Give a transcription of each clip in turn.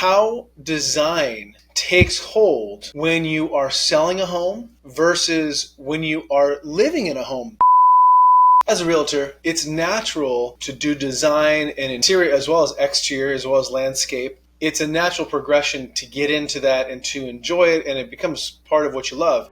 how design takes hold when you are selling a home versus when you are living in a home. As a realtor, it's natural to do design and interior as well as exterior as well as landscape. It's a natural progression to get into that and to enjoy it, and it becomes part of what you love.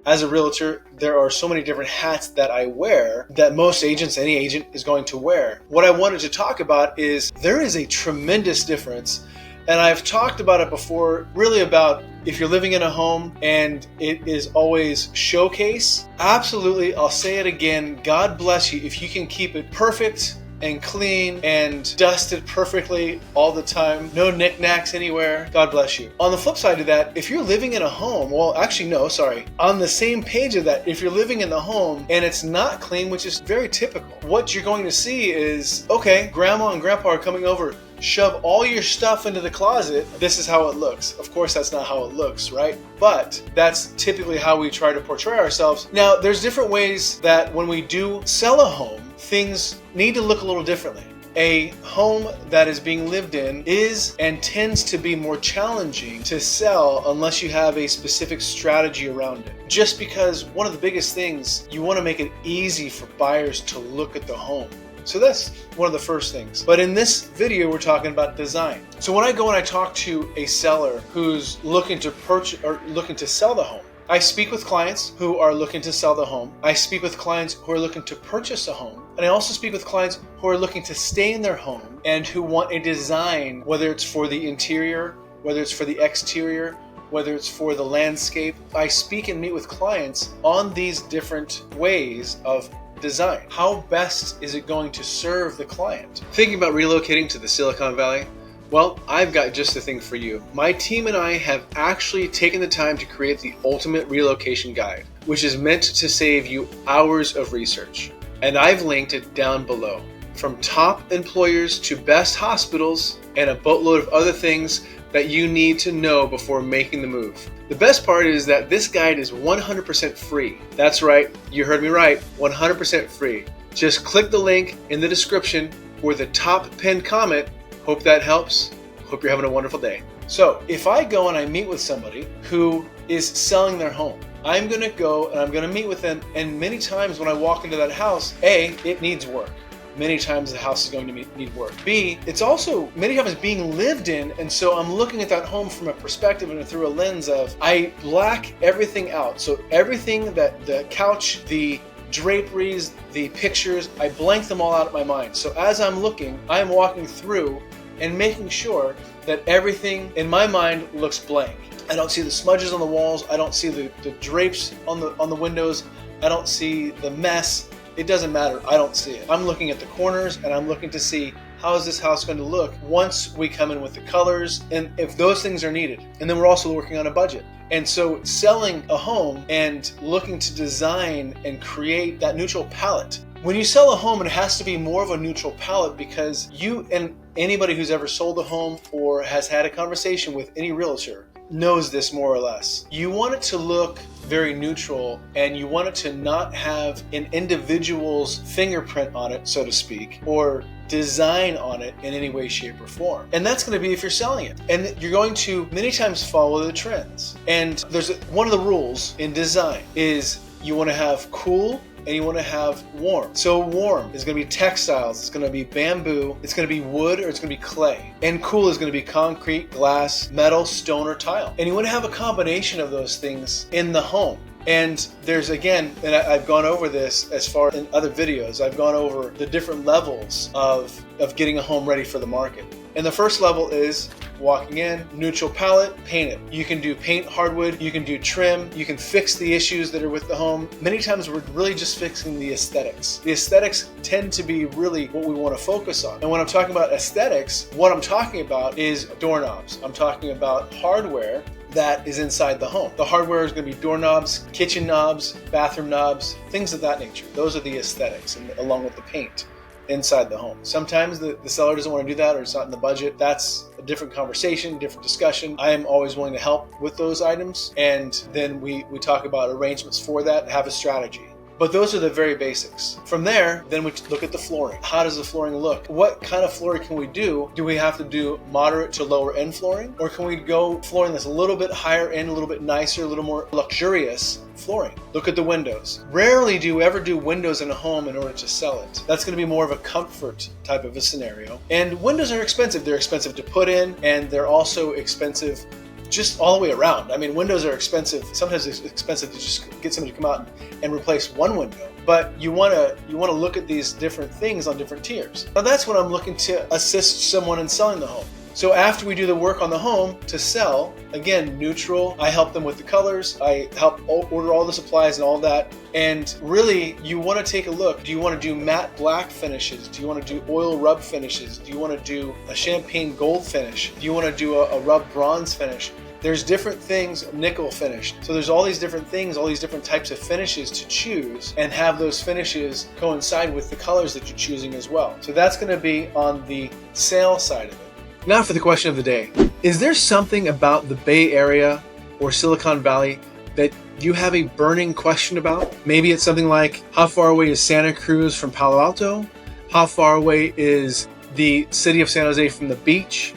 As a realtor, there are so many different hats that I wear that most agents, any agent, is going to wear. What I wanted to talk about is there is a tremendous difference, and I've talked about it before, really about if you're living in a home and it is always showcase. Absolutely, I'll say it again, God bless you if you can keep it perfect and clean and dusted perfectly all the time. No knickknacks anywhere. God bless you. On the flip side of that, if you're living in a home, on the same page of that, if you're living in the home and it's not clean, which is very typical, what you're going to see is, okay, grandma and grandpa are coming over, shove all your stuff into the closet. This is how it looks. Of course, that's not how it looks, right? But that's typically how we try to portray ourselves. Now, there's different ways that when we do sell a home, things need to look a little differently. A home that is being lived in is and tends to be more challenging to sell unless you have a specific strategy around it. Just because one of the biggest things, you want to make it easy for buyers to look at the home. So that's one of the first things. But in this video, we're talking about design. So when I go and I talk to a seller who's looking to purchase or looking to sell the home, I speak with clients who are looking to sell the home. I speak with clients who are looking to purchase a home. And I also speak with clients who are looking to stay in their home and who want a design, whether it's for the interior, whether it's for the exterior, whether it's for the landscape. I speak and meet with clients on these different ways of design. How best is it going to serve the client? Thinking about relocating to the Silicon Valley? Well, I've got just the thing for you. My team and I have actually taken the time to create the ultimate relocation guide, which is meant to save you hours of research. And I've linked it down below. From top employers to best hospitals and a boatload of other things that you need to know before making the move. The best part is that this guide is 100% free. That's right, you heard me right, 100% free. Just click the link in the description or the top pinned comment. Hope that helps. Hope you're having a wonderful day. So if I go and I meet with somebody who is selling their home, I'm gonna go and I'm gonna meet with them, and many times when I walk into that house, A, it needs work. Many times the house is going to need work. B, it's also many times being lived in, and so I'm looking at that home from a perspective and through a lens of, I black everything out. So everything that the couch, the draperies, the pictures, I blank them all out of my mind. So as I'm looking, I'm walking through and making sure that everything in my mind looks blank. I don't see the smudges on the walls. I don't see the drapes on the windows. I don't see the mess. It doesn't matter. I don't see it. I'm looking at the corners and I'm looking to see how is this house going to look once we come in with the colors and if those things are needed. And then we're also working on a budget. And so selling a home and looking to design and create that neutral palette. When you sell a home, it has to be more of a neutral palette because you and anybody who's ever sold a home or has had a conversation with any realtor knows this more or less. You want it to look very neutral and you want it to not have an individual's fingerprint on it, so to speak, or design on it in any way, shape, or form. And that's going to be if you're selling it. And you're going to many times follow the trends. And there's one of the rules in design is you want to have cool and you want to have warm. So warm is going to be textiles, it's going to be bamboo, it's going to be wood, or it's going to be clay. And cool is going to be concrete, glass, metal, stone, or tile. And you want to have a combination of those things in the home. And there's, again, and I've gone over this as far in other videos, I've gone over the different levels of getting a home ready for the market. And the first level is walking in, neutral palette, paint it. You can do paint hardwood, you can do trim, you can fix the issues that are with the home. Many times we're really just fixing the aesthetics. The aesthetics tend to be really what we want to focus on. And when I'm talking about aesthetics, what I'm talking about is doorknobs. I'm talking about hardware that is inside the home. The hardware is going to be doorknobs, kitchen knobs, bathroom knobs, things of that nature. Those are the aesthetics, and along with the paint inside the home. Sometimes the seller doesn't want to do that or it's not in the budget. That's a different conversation, different discussion. I am always willing to help with those items, and then we talk about arrangements for that, have a strategy. But those are the very basics. From there, then we look at the flooring. How does the flooring look? What kind of flooring can we do? Do we have to do moderate to lower end flooring? Or can we go flooring that's a little bit higher end, a little bit nicer, a little more luxurious flooring? Look at the windows. Rarely do you ever do windows in a home in order to sell it. That's going to be more of a comfort type of a scenario. And windows are expensive. They're expensive to put in, and they're also expensive just all the way around. I mean, windows are expensive. Sometimes it's expensive to just get somebody to come out and replace one window. But you want to look at these different things on different tiers. Now that's when I'm looking to assist someone in selling the home. So after we do the work on the home to sell, again, neutral, I help them with the colors, I help order all the supplies and all that. And really, you want to take a look. Do you want to do matte black finishes? Do you want to do oil rub finishes? Do you want to do a champagne gold finish? Do you want to do a rub bronze finish? There's different things, nickel finish. So there's all these different things, all these different types of finishes to choose, and have those finishes coincide with the colors that you're choosing as well. So that's going to be on the sale side of it. Now for the question of the day. Is there something about the Bay Area or Silicon Valley that you have a burning question about? Maybe it's something like, how far away is Santa Cruz from Palo Alto? How far away is the city of San Jose from the beach?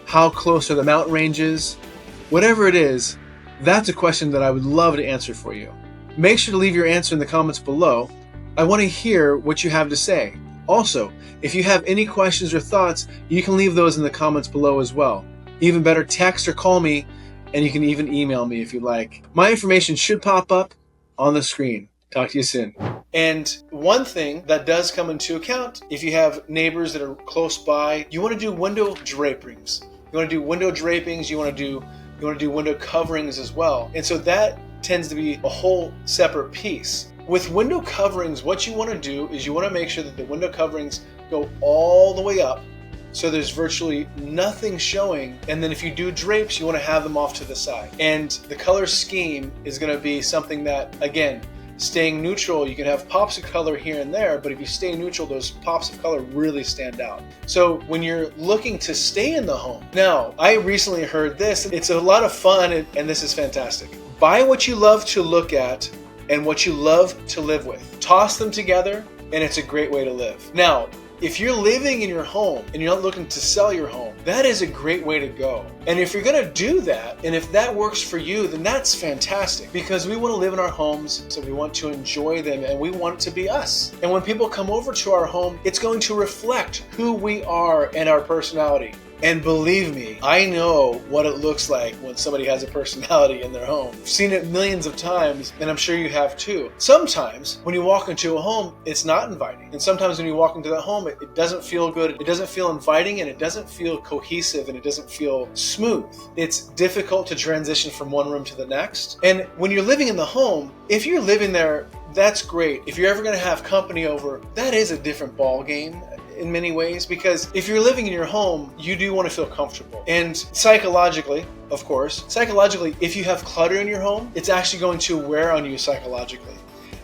How close are the mountain ranges? Whatever it is, that's a question that I would love to answer for you. Make sure to leave your answer in the comments below. I want to hear what you have to say. Also, if you have any questions or thoughts, you can leave those in the comments below as well. Even better, text or call me, and you can even email me if you like. My information should pop up on the screen. Talk to you soon. And one thing that does come into account, if you have neighbors that are close by, you want to do window drapings. You want to do window drapings, you want to do window coverings as well. And so that tends to be a whole separate piece. With window coverings, what you want to do is you want to make sure that the window coverings go all the way up so there's virtually nothing showing. And then if you do drapes, you want to have them off to the side. And the color scheme is going to be something that, again, staying neutral, you can have pops of color here and there, but if you stay neutral, those pops of color really stand out. So when you're looking to stay in the home, now I recently heard this, it's a lot of fun, and this is fantastic. Buy what you love to look at and what you love to live with. Toss them together, and it's a great way to live. Now, if you're living in your home and you're not looking to sell your home, that is a great way to go. And if you're gonna do that, and if that works for you, then that's fantastic, because we wanna live in our homes, so we want to enjoy them, and we want it to be us. And when people come over to our home, it's going to reflect who we are and our personality. And believe me, I know what it looks like when somebody has a personality in their home. I've seen it millions of times, and I'm sure you have too. Sometimes when you walk into a home, it's not inviting. And sometimes when you walk into that home, it doesn't feel good, it doesn't feel inviting, and it doesn't feel cohesive, and it doesn't feel smooth. It's difficult to transition from one room to the next. And when you're living in the home, if you're living there, that's great. If you're ever gonna have company over, that is a different ball game in many ways, because if you're living in your home, you do want to feel comfortable. And psychologically, of course, if you have clutter in your home, it's actually going to wear on you psychologically.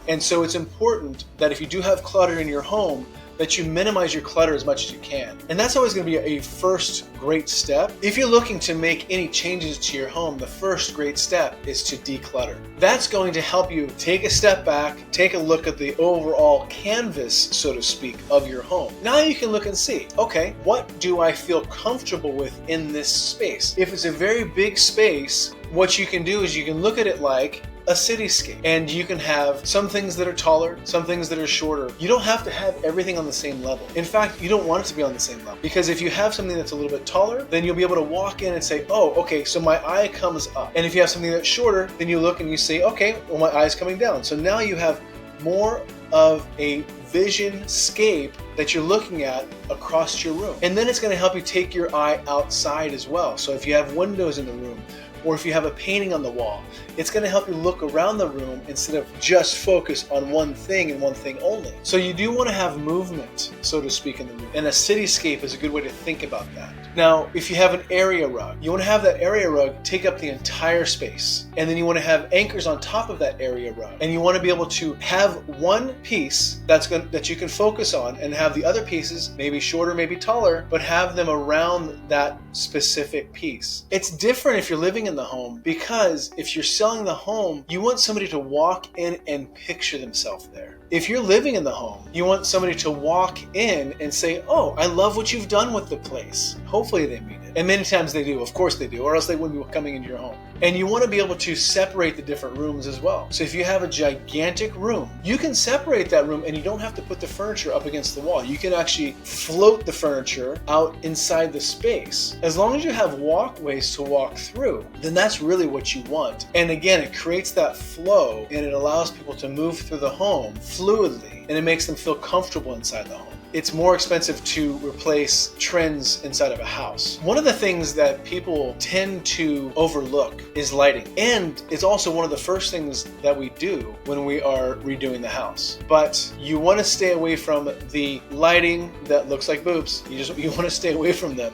And so it's important that if you do have clutter in your home, that you minimize your clutter as much as you can. And that's always going to be a first great step. If you're looking to make any changes to your home, the first great step is to declutter. That's going to help you take a step back, take a look at the overall canvas, so to speak, of your home. Now you can look and see, okay, what do I feel comfortable with in this space? If it's a very big space, what you can do is you can look at it like a cityscape, and you can have some things that are taller, some things that are shorter. You don't have to have everything on the same level. In fact, you don't want it to be on the same level, because if you have something that's a little bit taller, then you'll be able to walk in and say, oh, okay, so my eye comes up. And if you have something that's shorter, then you look and you say, okay, well, my eye's coming down. So now you have more of a vision scape that you're looking at across your room. And then it's going to help you take your eye outside as well. So if you have windows in the room, or if you have a painting on the wall, it's going to help you look around the room instead of just focus on one thing and one thing only. So you do want to have movement, so to speak, in the room. And a cityscape is a good way to think about that. Now, if you have an area rug, you want to have that area rug take up the entire space. And then you want to have anchors on top of that area rug. And you want to be able to have one piece that you can focus on, and have the other pieces, maybe shorter, maybe taller, but have them around that specific piece. It's different if you're living in in the home, because if you're selling the home, you want somebody to walk in and picture themselves there. If you're living in the home, you want somebody to walk in and say, oh, I love what you've done with the place. Hopefully they mean it. And many times they do. Of course they do, or else they wouldn't be coming into your home. And you want to be able to separate the different rooms as well. So if you have a gigantic room, you can separate that room and you don't have to put the furniture up against the wall. You can actually float the furniture out inside the space. As long as you have walkways to walk through, then that's really what you want. And again, it creates that flow and it allows people to move through the home fluidly, and it makes them feel comfortable inside the home. It's more expensive to replace trends inside of a house. One of the things that people tend to overlook is lighting. And it's also one of the first things that we do when we are redoing the house. But you want to stay away from the lighting that looks like boobs. You want to stay away from them.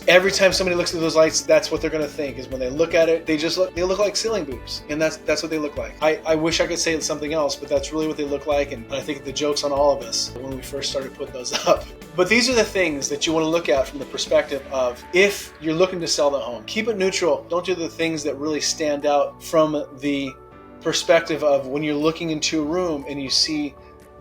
Every time somebody looks at those lights, that's what they're going to think, is when they look at it, they look like ceiling boobs. And that's what they look like. I wish I could say something else, but that's really what they look like. And I think the joke's on all of us when we first started putting those up. But these are the things that you want to look at from the perspective of, if you're looking to sell the home, keep it neutral. Don't do the things that really stand out from the perspective of when you're looking into a room and you see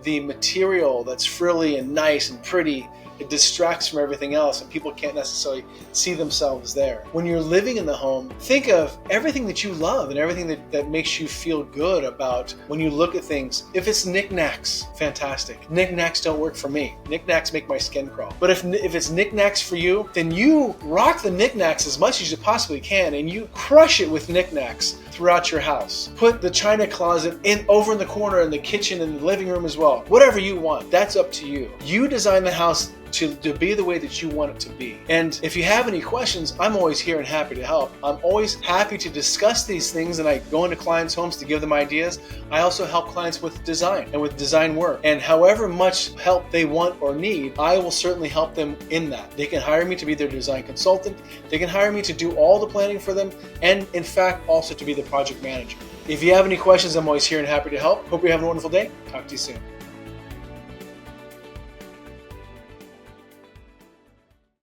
the material that's frilly and nice and pretty. It distracts from everything else and people can't necessarily see themselves there. When you're living in the home, think of everything that you love and everything that makes you feel good about when you look at things. If it's knickknacks, fantastic. Knickknacks don't work for me. Knickknacks make my skin crawl. But if it's knickknacks for you, then you rock the knickknacks as much as you possibly can and you crush it with knickknacks throughout your house. Put the china closet over in the corner in the kitchen and the living room as well. Whatever you want, that's up to you. You design the house to be the way that you want it to be. And if you have any questions, I'm always here and happy to help. I'm always happy to discuss these things, and I go into clients' homes to give them ideas. I also help clients with design and with design work. And however much help they want or need, I will certainly help them in that. They can hire me to be their design consultant. They can hire me to do all the planning for them, and in fact, also to be the project manager. If you have any questions, I'm always here and happy to help. Hope you're having a wonderful day. Talk to you soon.